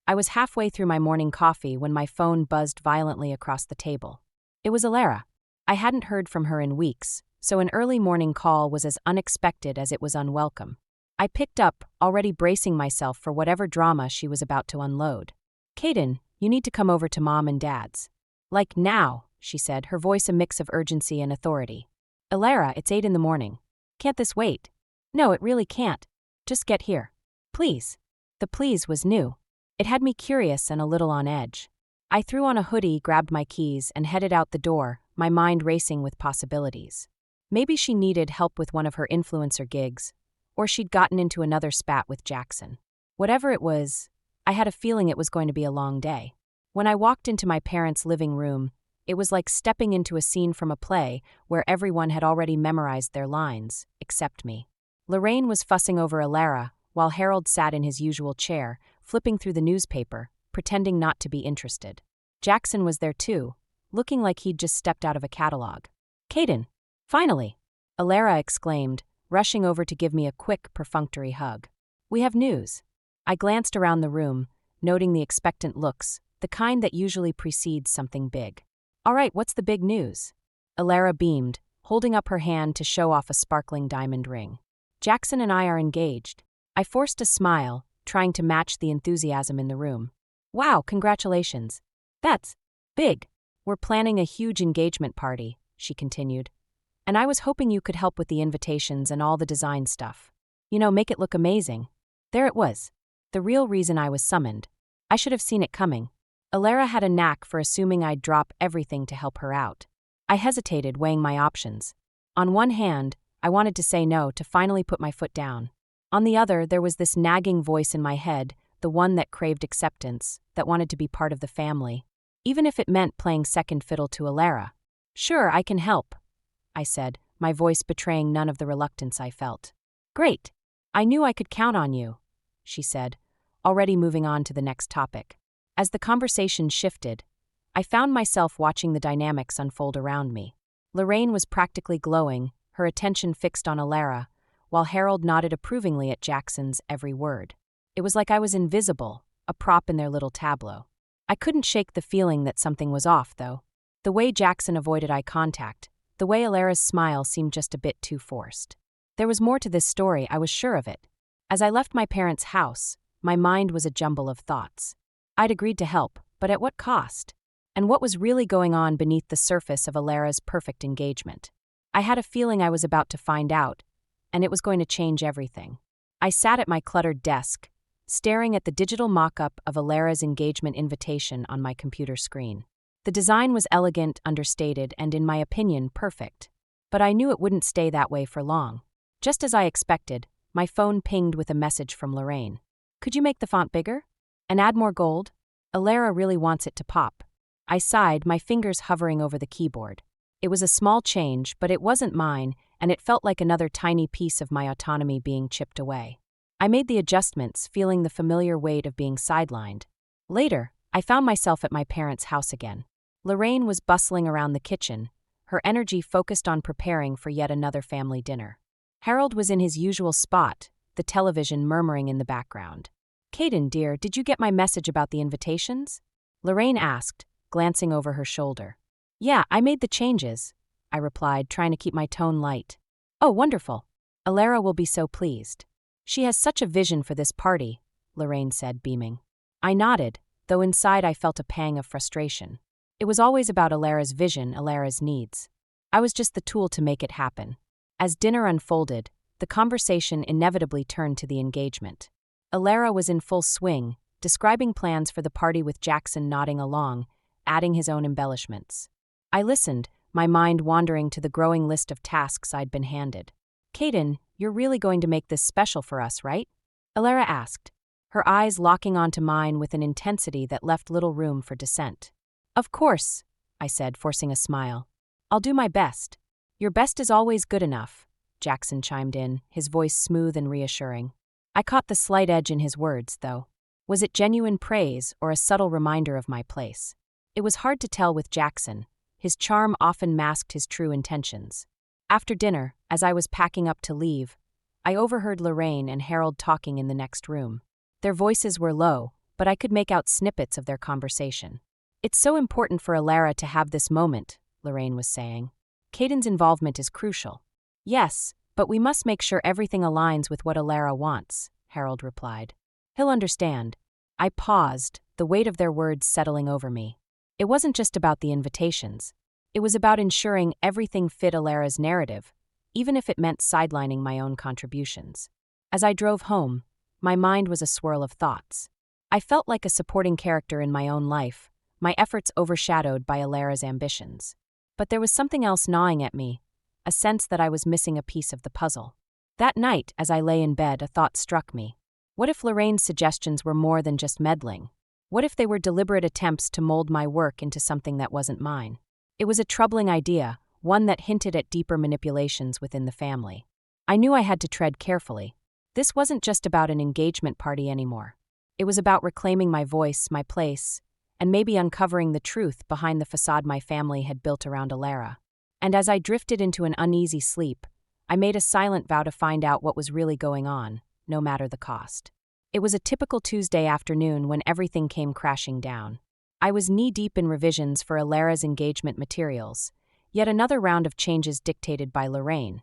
I was halfway through my morning coffee when my phone buzzed violently across the table. It was Elara. I hadn't heard from her in weeks, so an early morning call was as unexpected as it was unwelcome. I picked up, already bracing myself for whatever drama she was about to unload. "Kaden, you need to come over to Mom and Dad's." "Like now," she said, her voice a mix of urgency and authority. "Elara, it's 8 in the morning. Can't this wait?" "No, it really can't. Just get here. Please." The please was new. It had me curious and a little on edge. I threw on a hoodie, grabbed my keys, and headed out the door, my mind racing with possibilities. Maybe she needed help with one of her influencer gigs, or she'd gotten into another spat with Jaxon. Whatever it was, I had a feeling it was going to be a long day. When I walked into my parents' living room, it was like stepping into a scene from a play where everyone had already memorized their lines, except me. Lorraine was fussing over Elara, while Harold sat in his usual chair, flipping through the newspaper, pretending not to be interested. Jaxon was there too, looking like he'd just stepped out of a catalog. "Kaden, finally!" Elara exclaimed, rushing over to give me a quick, perfunctory hug. "We have news." I glanced around the room, noting the expectant looks, the kind that usually precedes something big. "All right, what's the big news?" Elara beamed, holding up her hand to show off a sparkling diamond ring. "Jaxon and I are engaged." I forced a smile, trying to match the enthusiasm in the room. "Wow, congratulations. That's big. We're planning a huge engagement party," she continued. "And I was hoping you could help with the invitations and all the design stuff. Make it look amazing." There it was. The real reason I was summoned. I should have seen it coming. Elara had a knack for assuming I'd drop everything to help her out. I hesitated, weighing my options. On one hand, I wanted to say no, to finally put my foot down. On the other, there was this nagging voice in my head, the one that craved acceptance, that wanted to be part of the family, even if it meant playing second fiddle to Elara. "Sure, I can help," I said, my voice betraying none of the reluctance I felt. "Great. I knew I could count on you," she said, already moving on to the next topic. As the conversation shifted, I found myself watching the dynamics unfold around me. Lorraine was practically glowing, her attention fixed on Elara, while Harold nodded approvingly at Jaxon's every word. It was like I was invisible, a prop in their little tableau. I couldn't shake the feeling that something was off, though. The way Jaxon avoided eye contact, the way Elara's smile seemed just a bit too forced. There was more to this story, I was sure of it. As I left my parents' house, my mind was a jumble of thoughts. I'd agreed to help, but at what cost? And what was really going on beneath the surface of Elara's perfect engagement? I had a feeling I was about to find out, and it was going to change everything. I sat at my cluttered desk, staring at the digital mock-up of Elara's engagement invitation on my computer screen. The design was elegant, understated, and in my opinion, perfect. But I knew it wouldn't stay that way for long. Just as I expected, my phone pinged with a message from Lorraine. "Could you make the font bigger? And add more gold? Elara really wants it to pop." I sighed, my fingers hovering over the keyboard. It was a small change, but it wasn't mine, and it felt like another tiny piece of my autonomy being chipped away. I made the adjustments, feeling the familiar weight of being sidelined. Later, I found myself at my parents' house again. Lorraine was bustling around the kitchen, her energy focused on preparing for yet another family dinner. Harold was in his usual spot, the television murmuring in the background. "Kaden, dear, did you get my message about the invitations?" Lorraine asked, glancing over her shoulder. "Yeah, I made the changes," I replied, trying to keep my tone light. "Oh, wonderful. Elara will be so pleased. She has such a vision for this party," Lorraine said, beaming. I nodded, though inside I felt a pang of frustration. It was always about Elara's vision, Elara's needs. I was just the tool to make it happen. As dinner unfolded, the conversation inevitably turned to the engagement. Elara was in full swing, describing plans for the party with Jaxon nodding along, adding his own embellishments. I listened, my mind wandering to the growing list of tasks I'd been handed. "Kaden, you're really going to make this special for us, right?" Elara asked, her eyes locking onto mine with an intensity that left little room for dissent. "Of course," I said, forcing a smile. "I'll do my best." "Your best is always good enough," Jaxon chimed in, his voice smooth and reassuring. I caught the slight edge in his words, though. Was it genuine praise or a subtle reminder of my place? It was hard to tell with Jaxon. His charm often masked his true intentions. After dinner, as I was packing up to leave, I overheard Lorraine and Harold talking in the next room. Their voices were low, but I could make out snippets of their conversation. "It's so important for Elara to have this moment," Lorraine was saying. "Caden's involvement is crucial." "Yes, but we must make sure everything aligns with what Elara wants," Harold replied. "He'll understand." I paused, the weight of their words settling over me. It wasn't just about the invitations. It was about ensuring everything fit Elara's narrative, even if it meant sidelining my own contributions. As I drove home, my mind was a swirl of thoughts. I felt like a supporting character in my own life, my efforts overshadowed by Elara's ambitions. But there was something else gnawing at me, a sense that I was missing a piece of the puzzle. That night, as I lay in bed, a thought struck me. What if Lorraine's suggestions were more than just meddling? What if they were deliberate attempts to mold my work into something that wasn't mine? It was a troubling idea, one that hinted at deeper manipulations within the family. I knew I had to tread carefully. This wasn't just about an engagement party anymore. It was about reclaiming my voice, my place, and maybe uncovering the truth behind the facade my family had built around Elara. And as I drifted into an uneasy sleep, I made a silent vow to find out what was really going on, no matter the cost. It was a typical Tuesday afternoon when everything came crashing down. I was knee-deep in revisions for Elara's engagement materials, yet another round of changes dictated by Lorraine,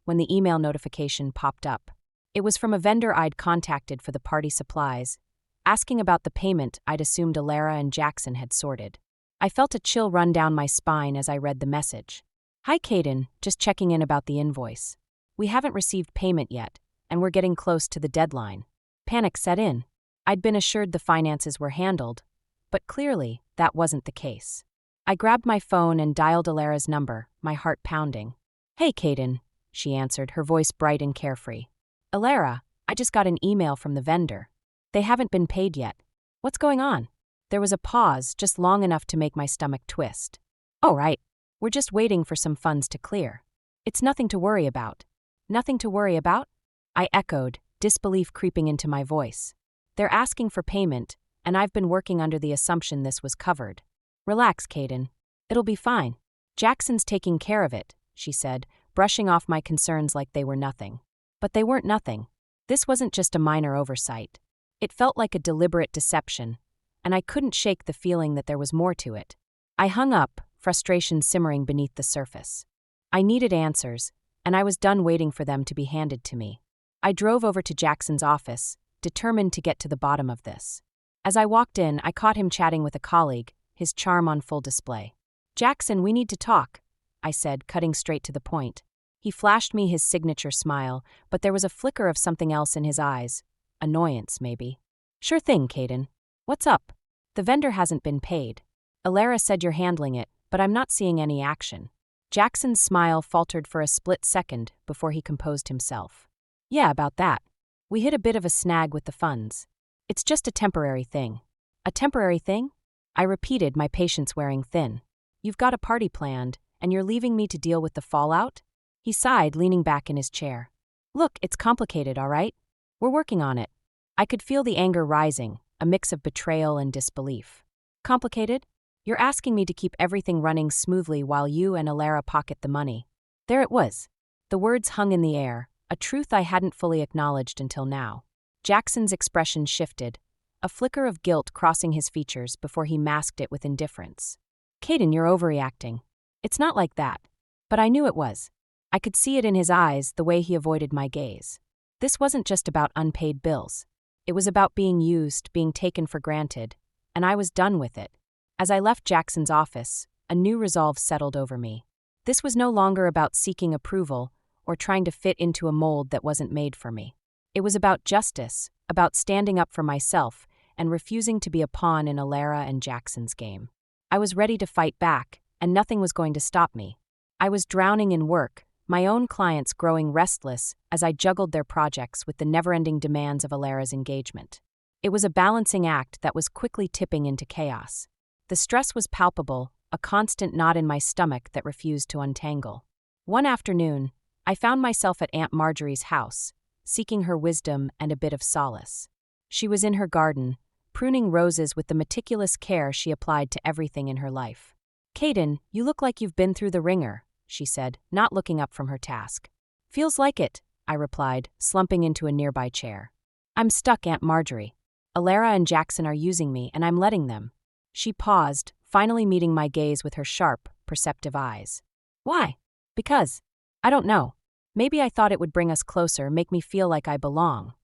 when the email notification popped up. It was from a vendor I'd contacted for the party supplies, asking about the payment I'd assumed Elara and Jaxon had sorted. I felt a chill run down my spine as I read the message. "Hi Caden, just checking in about the invoice. We haven't received payment yet, and we're getting close to the deadline." Panic set in. I'd been assured the finances were handled, but clearly that wasn't the case. I grabbed my phone and dialed Elara's number, my heart pounding. "Hey Caden," she answered, her voice bright and carefree. "Elara, I just got an email from the vendor. They haven't been paid yet. What's going on?" There was a pause, just long enough to make my stomach twist. "Oh right, we're just waiting for some funds to clear. It's nothing to worry about." "Nothing to worry about?" I echoed, disbelief creeping into my voice. "They're asking for payment, and I've been working under the assumption this was covered." "Relax, Caden. It'll be fine. Jackson's taking care of it," she said, brushing off my concerns like they were nothing. But they weren't nothing. This wasn't just a minor oversight. It felt like a deliberate deception, and I couldn't shake the feeling that there was more to it. I hung up, frustration simmering beneath the surface. I needed answers, and I was done waiting for them to be handed to me. I drove over to Jackson's office, determined to get to the bottom of this. As I walked in, I caught him chatting with a colleague, his charm on full display. "Jaxon, we need to talk," I said, cutting straight to the point. He flashed me his signature smile, but there was a flicker of something else in his eyes. Annoyance, maybe. "Sure thing, Caden. What's up?" "The vendor hasn't been paid. Elara said you're handling it, but I'm not seeing any action." Jackson's smile faltered for a split second before he composed himself. "Yeah, about that. We hit a bit of a snag with the funds. It's just a temporary thing." "A temporary thing?" I repeated, my patience wearing thin. "You've got a party planned, and you're leaving me to deal with the fallout?" He sighed, leaning back in his chair. "Look, it's complicated, all right? We're working on it." I could feel the anger rising, a mix of betrayal and disbelief. "Complicated? You're asking me to keep everything running smoothly while you and Elara pocket the money." There it was. The words hung in the air, a truth I hadn't fully acknowledged until now. Jackson's expression shifted, a flicker of guilt crossing his features before he masked it with indifference. "Caden, you're overreacting. It's not like that." But I knew it was. I could see it in his eyes, the way he avoided my gaze. This wasn't just about unpaid bills. It was about being used, being taken for granted, and I was done with it. As I left Jackson's office, a new resolve settled over me. This was no longer about seeking approval or trying to fit into a mold that wasn't made for me. It was about justice, about standing up for myself and refusing to be a pawn in Elara and Jackson's game. I was ready to fight back, and nothing was going to stop me. I was drowning in work, my own clients growing restless as I juggled their projects with the never-ending demands of Elara's engagement. It was a balancing act that was quickly tipping into chaos. The stress was palpable, a constant knot in my stomach that refused to untangle. One afternoon, I found myself at Aunt Marjorie's house, seeking her wisdom and a bit of solace. She was in her garden, pruning roses with the meticulous care she applied to everything in her life. "Caden, you look like you've been through the ringer," she said, not looking up from her task. "Feels like it," I replied, slumping into a nearby chair. "I'm stuck, Aunt Marjorie." Elara and Jaxon are using me, and I'm letting them. She paused, finally meeting my gaze with her sharp, perceptive eyes. Why? Because. I don't know. Maybe I thought it would bring us closer, make me feel like I belong.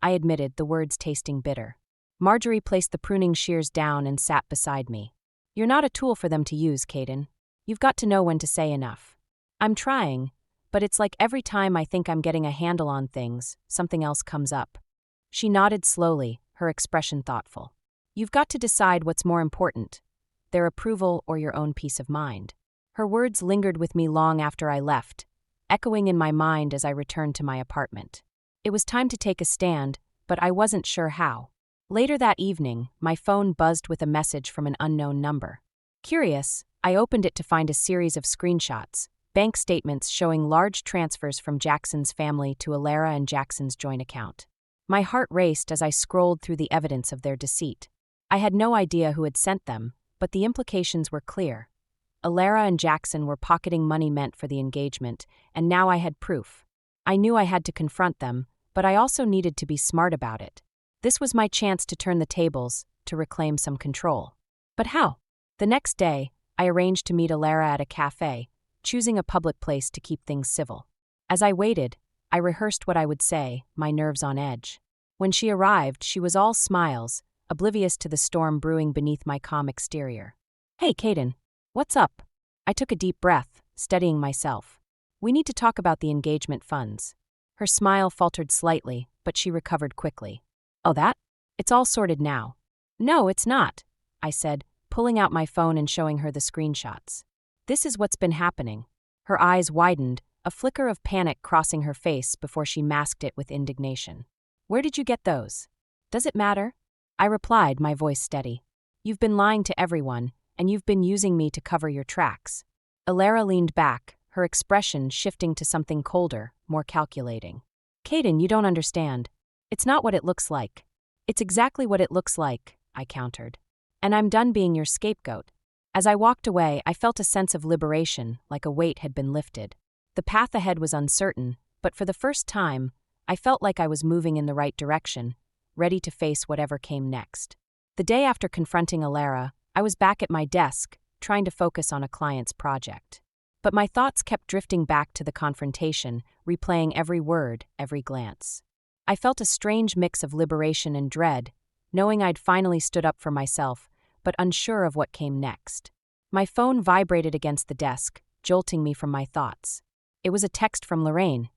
I admitted, the words tasting bitter. Marjorie placed the pruning shears down and sat beside me. You're not a tool for them to use, Caden. You've got to know when to say enough. I'm trying, but it's like every time I think I'm getting a handle on things, something else comes up. She nodded slowly, her expression thoughtful. You've got to decide what's more important, their approval or your own peace of mind. Her words lingered with me long after I left, echoing in my mind as I returned to my apartment. It was time to take a stand, but I wasn't sure how. Later that evening, my phone buzzed with a message from an unknown number. Curious, I opened it to find a series of screenshots, bank statements showing large transfers from Jackson's family to Elara and Jackson's joint account. My heart raced as I scrolled through the evidence of their deceit. I had no idea who had sent them, but the implications were clear. Elara and Jaxon were pocketing money meant for the engagement, and now I had proof. I knew I had to confront them, but I also needed to be smart about it. This was my chance to turn the tables, to reclaim some control. But how? The next day, I arranged to meet Elara at a cafe, choosing a public place to keep things civil. As I waited, I rehearsed what I would say, my nerves on edge. When she arrived, she was all smiles, oblivious to the storm brewing beneath my calm exterior. Hey, Caden. What's up? I took a deep breath, steadying myself. We need to talk about the engagement funds. Her smile faltered slightly, but she recovered quickly. Oh, that? It's all sorted now. No, it's not, I said, pulling out my phone and showing her the screenshots. This is what's been happening. Her eyes widened, a flicker of panic crossing her face before she masked it with indignation. Where did you get those? Does it matter? I replied, my voice steady. You've been lying to everyone, and you've been using me to cover your tracks. Elara leaned back, her expression shifting to something colder, more calculating. Caden, you don't understand. It's not what it looks like. It's exactly what it looks like, I countered. And I'm done being your scapegoat. As I walked away, I felt a sense of liberation, like a weight had been lifted. The path ahead was uncertain, but for the first time, I felt like I was moving in the right direction, ready to face whatever came next. The day after confronting Elara, I was back at my desk, trying to focus on a client's project. But my thoughts kept drifting back to the confrontation, replaying every word, every glance. I felt a strange mix of liberation and dread, knowing I'd finally stood up for myself, but unsure of what came next. My phone vibrated against the desk, jolting me from my thoughts. It was a text from Lorraine.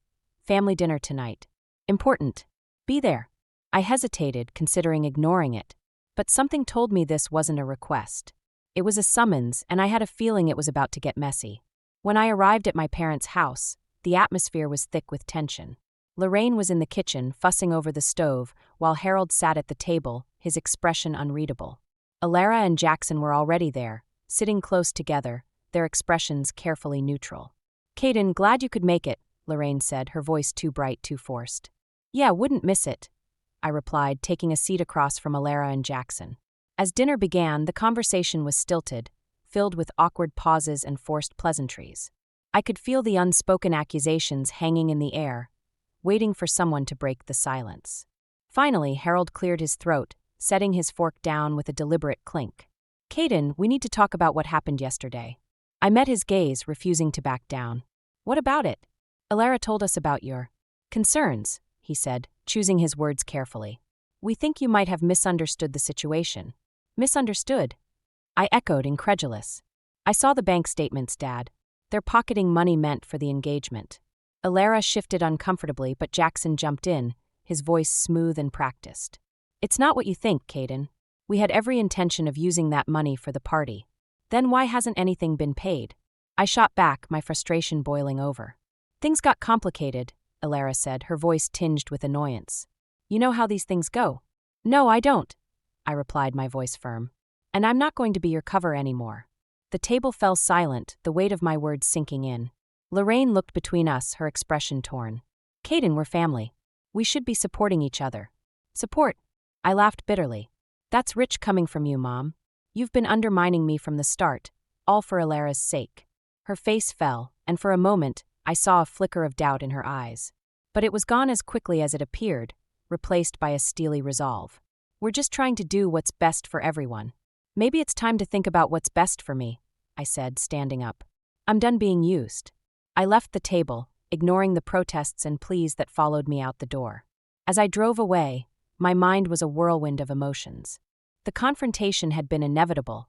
Family dinner tonight. Important. Be there. I hesitated, considering ignoring it. But something told me this wasn't a request. It was a summons, and I had a feeling it was about to get messy. When I arrived at my parents' house, the atmosphere was thick with tension. Lorraine was in the kitchen, fussing over the stove, while Harold sat at the table, his expression unreadable. Elara and Jaxon were already there, sitting close together, their expressions carefully neutral. Caden, glad you could make it, Lorraine said, her voice too bright, too forced. Yeah, wouldn't miss it, I replied, taking a seat across from Elara and Jaxon. As dinner began, the conversation was stilted, filled with awkward pauses and forced pleasantries. I could feel the unspoken accusations hanging in the air, waiting for someone to break the silence. Finally, Harold cleared his throat, setting his fork down with a deliberate clink. Caden, we need to talk about what happened yesterday. I met his gaze, refusing to back down. What about it? Elara told us about your concerns, he said, choosing his words carefully. We think you might have misunderstood the situation. Misunderstood? I echoed, incredulous. I saw the bank statements, Dad. They're pocketing money meant for the engagement. Elara shifted uncomfortably, but Jaxon jumped in, his voice smooth and practiced. It's not what you think, Caden. We had every intention of using that money for the party. Then why hasn't anything been paid? I shot back, my frustration boiling over. Things got complicated, Elara said, her voice tinged with annoyance. You know how these things go. No, I don't, I replied, my voice firm. And I'm not going to be your cover anymore. The table fell silent, the weight of my words sinking in. Lorraine looked between us, her expression torn. Caden, we're family. We should be supporting each other. Support? I laughed bitterly. That's rich coming from you, Mom. You've been undermining me from the start, all for Elara's sake. Her face fell, and for a moment, I saw a flicker of doubt in her eyes. But it was gone as quickly as it appeared, replaced by a steely resolve. We're just trying to do what's best for everyone. Maybe it's time to think about what's best for me, I said, standing up. I'm done being used. I left the table, ignoring the protests and pleas that followed me out the door. As I drove away, my mind was a whirlwind of emotions. The confrontation had been inevitable,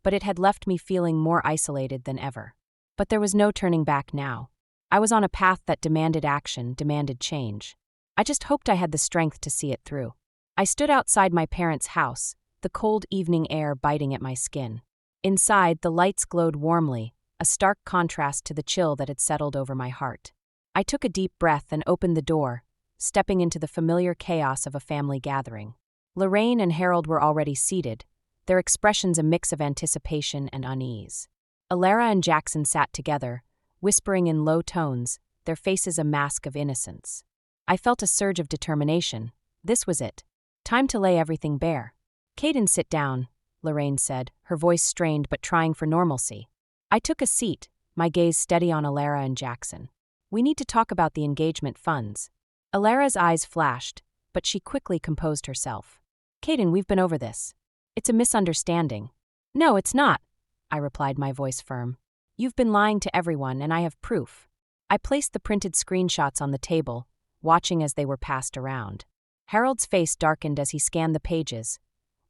but it had left me feeling more isolated than ever. But there was no turning back now. I was on a path that demanded action, demanded change. I just hoped I had the strength to see it through. I stood outside my parents' house, the cold evening air biting at my skin. Inside, the lights glowed warmly, a stark contrast to the chill that had settled over my heart. I took a deep breath and opened the door, stepping into the familiar chaos of a family gathering. Lorraine and Harold were already seated, their expressions a mix of anticipation and unease. Elara and Jaxon sat together, whispering in low tones, their faces a mask of innocence. I felt a surge of determination. This was it. Time to lay everything bare. "Caden, sit down," Lorraine said, her voice strained but trying for normalcy. I took a seat, my gaze steady on Elara and Jaxon. "We need to talk about the engagement funds." Elara's eyes flashed, but she quickly composed herself. "Caden, we've been over this. It's a misunderstanding." "No, it's not," I replied, my voice firm. "You've been lying to everyone, and I have proof." I placed the printed screenshots on the table, watching as they were passed around. Harold's face darkened as he scanned the pages,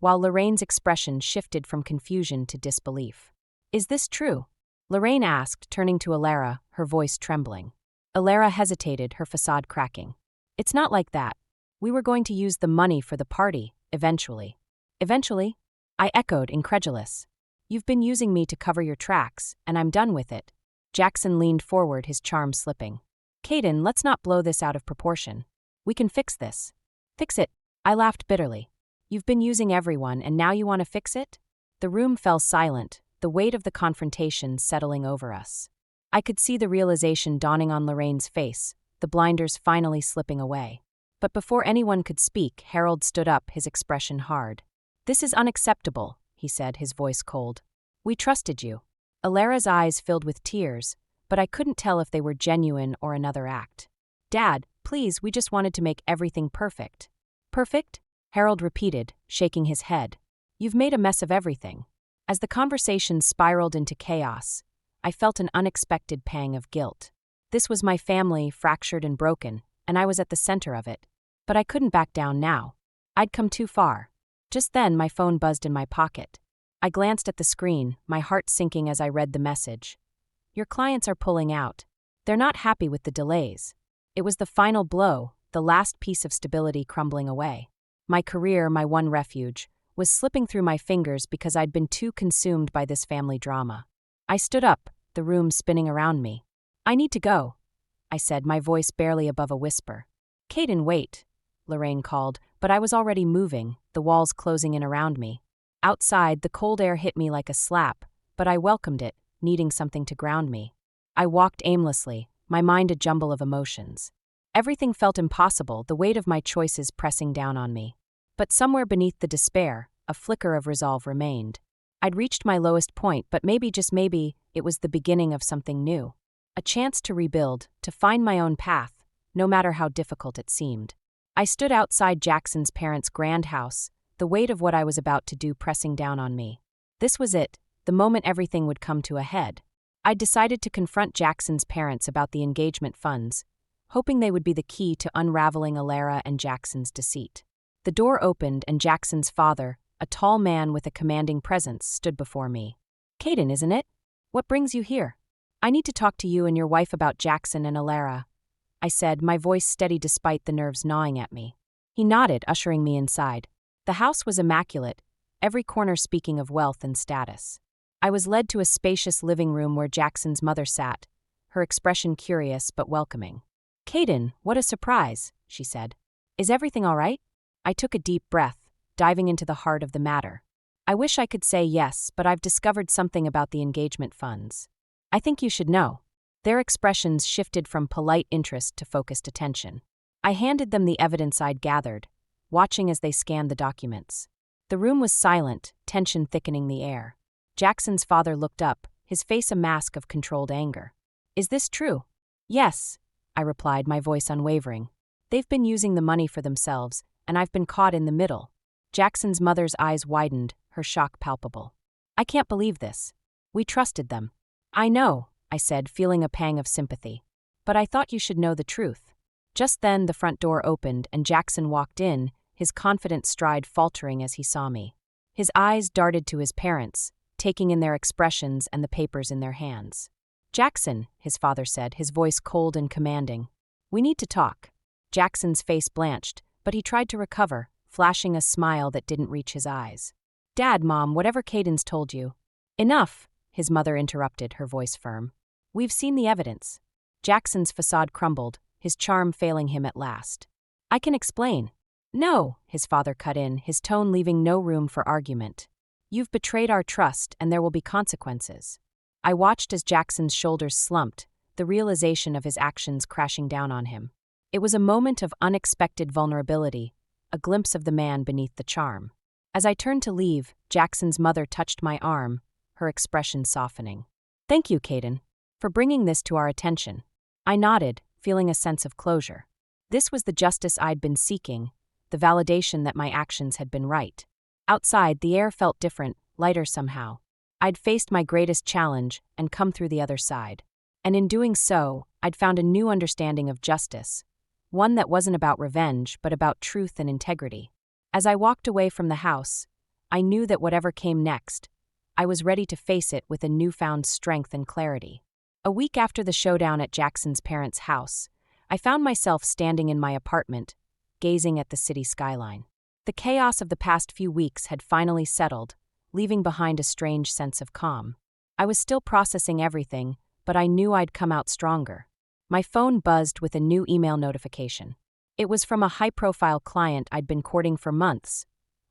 while Lorraine's expression shifted from confusion to disbelief. "Is this true?" Lorraine asked, turning to Elara, her voice trembling. Elara hesitated, her facade cracking. "It's not like that. We were going to use the money for the party, eventually." "Eventually?" I echoed, incredulous. "You've been using me to cover your tracks, and I'm done with it." Jaxon leaned forward, his charm slipping. "Caden, let's not blow this out of proportion. We can fix this." "Fix it?" I laughed bitterly. "You've been using everyone, and now you want to fix it?" The room fell silent, the weight of the confrontation settling over us. I could see the realization dawning on Lorraine's face, the blinders finally slipping away. But before anyone could speak, Harold stood up, his expression hard. "This is unacceptable," he said, his voice cold. "We trusted you." Elara's eyes filled with tears, but I couldn't tell if they were genuine or another act. "Dad, please, we just wanted to make everything perfect." "Perfect?" Harold repeated, shaking his head. "You've made a mess of everything." As the conversation spiraled into chaos, I felt an unexpected pang of guilt. This was my family, fractured and broken, and I was at the center of it. But I couldn't back down now. I'd come too far. Just then, my phone buzzed in my pocket. I glanced at the screen, my heart sinking as I read the message. "Your clients are pulling out. They're not happy with the delays." It was the final blow, the last piece of stability crumbling away. My career, my one refuge, was slipping through my fingers because I'd been too consumed by this family drama. I stood up, the room spinning around me. "I need to go," I said, my voice barely above a whisper. "Caden, wait," Lorraine called, but I was already moving, the walls closing in around me. Outside, the cold air hit me like a slap, but I welcomed it, needing something to ground me. I walked aimlessly, my mind a jumble of emotions. Everything felt impossible, the weight of my choices pressing down on me. But somewhere beneath the despair, a flicker of resolve remained. I'd reached my lowest point, but maybe, just maybe, it was the beginning of something new. A chance to rebuild, to find my own path, no matter how difficult it seemed. I stood outside Jaxon's parents' grand house, the weight of what I was about to do pressing down on me. This was it, the moment everything would come to a head. I'd decided to confront Jaxon's parents about the engagement funds, hoping they would be the key to unraveling Elara and Jaxon's deceit. The door opened and Jaxon's father, a tall man with a commanding presence, stood before me. "Caden, isn't it? What brings you here?" "I need to talk to you and your wife about Jaxon and Elara," I said, my voice steady despite the nerves gnawing at me. He nodded, ushering me inside. The house was immaculate, every corner speaking of wealth and status. I was led to a spacious living room where Jaxon's mother sat, her expression curious but welcoming. "Caden, what a surprise," she said. "Is everything all right?" I took a deep breath, diving into the heart of the matter. "I wish I could say yes, but I've discovered something about the engagement funds. I think you should know." Their expressions shifted from polite interest to focused attention. I handed them the evidence I'd gathered, watching as they scanned the documents. The room was silent, tension thickening the air. Jaxon's father looked up, his face a mask of controlled anger. "Is this true?" "Yes," I replied, my voice unwavering. "They've been using the money for themselves, and I've been caught in the middle." Jackson's mother's eyes widened, her shock palpable. I can't believe this. We trusted them. I know, I said, feeling a pang of sympathy. But I thought you should know the truth. Just then the front door opened and Jaxon walked in, his confident stride faltering as he saw me. His eyes darted to his parents, taking in their expressions and the papers in their hands. Jaxon, his father said, his voice cold and commanding. We need to talk. Jackson's face blanched, but he tried to recover, flashing a smile that didn't reach his eyes. Dad, Mom, whatever Caden's told you. Enough, his mother interrupted, her voice firm. We've seen the evidence. Jackson's facade crumbled, his charm failing him at last. I can explain. No, his father cut in, his tone leaving no room for argument. You've betrayed our trust and there will be consequences. I watched as Jackson's shoulders slumped, the realization of his actions crashing down on him. It was a moment of unexpected vulnerability, a glimpse of the man beneath the charm. As I turned to leave, Jackson's mother touched my arm, her expression softening. Thank you, Caden, for bringing this to our attention. I nodded, feeling a sense of closure. This was the justice I'd been seeking, the validation that my actions had been right. Outside, the air felt different, lighter somehow. I'd faced my greatest challenge and come through the other side. And in doing so, I'd found a new understanding of justice, one that wasn't about revenge, but about truth and integrity. As I walked away from the house, I knew that whatever came next, I was ready to face it with a newfound strength and clarity. A week after the showdown at Jackson's parents' house, I found myself standing in my apartment, gazing at the city skyline. The chaos of the past few weeks had finally settled, leaving behind a strange sense of calm. I was still processing everything, but I knew I'd come out stronger. My phone buzzed with a new email notification. It was from a high-profile client I'd been courting for months,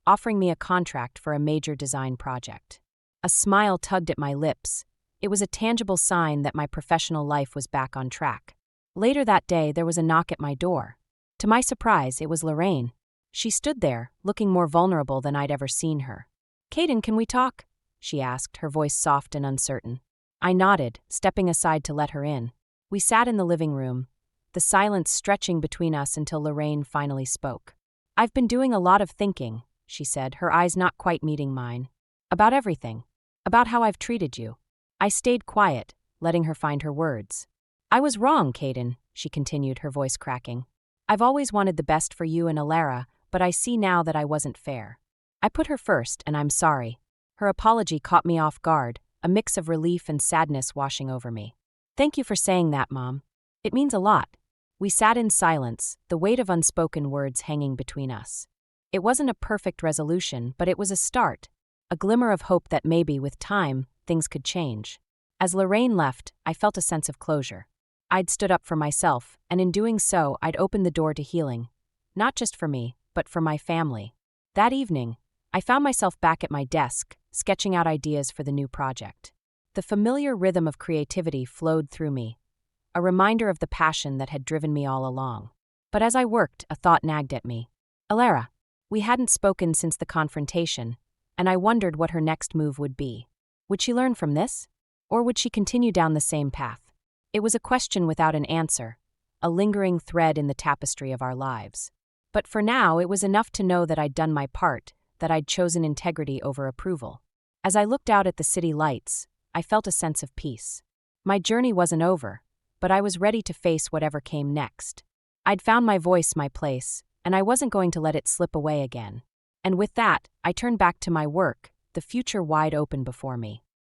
offering me a contract for a major design project. A smile tugged at my lips. It was a tangible sign that my professional life was back on track. Later that day, there was a knock at my door. To my surprise, it was Lorraine. She stood there, looking more vulnerable than I'd ever seen her. Caden, can we talk? She asked, her voice soft and uncertain. I nodded, stepping aside to let her in. We sat in the living room, the silence stretching between us until Lorraine finally spoke. I've been doing a lot of thinking, she said, her eyes not quite meeting mine. About everything. About how I've treated you. I stayed quiet, letting her find her words. I was wrong, Caden, she continued, her voice cracking. I've always wanted the best for you and Elara, but I see now that I wasn't fair. I put her first, and I'm sorry. Her apology caught me off guard, a mix of relief and sadness washing over me. Thank you for saying that, Mom. It means a lot. We sat in silence, the weight of unspoken words hanging between us. It wasn't a perfect resolution, but it was a start, a glimmer of hope that maybe, with time, things could change. As Lorraine left, I felt a sense of closure. I'd stood up for myself, and in doing so, I'd opened the door to healing. Not just for me, but for my family. That evening, I found myself back at my desk, sketching out ideas for the new project. The familiar rhythm of creativity flowed through me, a reminder of the passion that had driven me all along. But as I worked, a thought nagged at me. Elara, we hadn't spoken since the confrontation, and I wondered what her next move would be. Would she learn from this? Or would she continue down the same path? It was a question without an answer, a lingering thread in the tapestry of our lives. But for now, it was enough to know that I'd done my part, that I'd chosen integrity over approval. As I looked out at the city lights, I felt a sense of peace. My journey wasn't over, but I was ready to face whatever came next. I'd found my voice, my place, and I wasn't going to let it slip away again. And with that, I turned back to my work, the future wide open before me.